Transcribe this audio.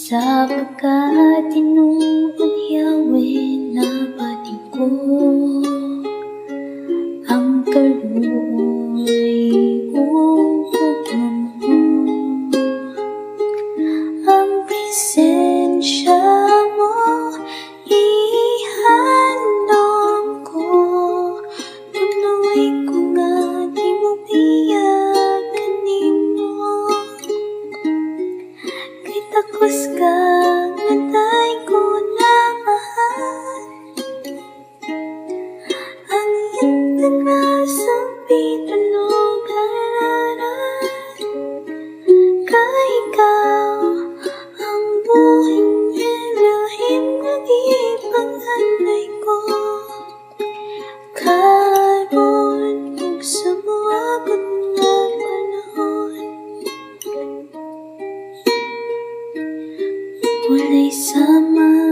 Sapagkat tinuod Yahweh na bating ko, ang kaluoy ugma mo. Ang presensya mo ihandog ko, tuloy ko nga di mo kanimo. Kay takos ka ngatay ko na mahal, ang iyong nasa pitunog halaran. Kay ikaw ang buhing Elohim nagipanghanay ko, karon ug sa moabot nga panahon. Walay sama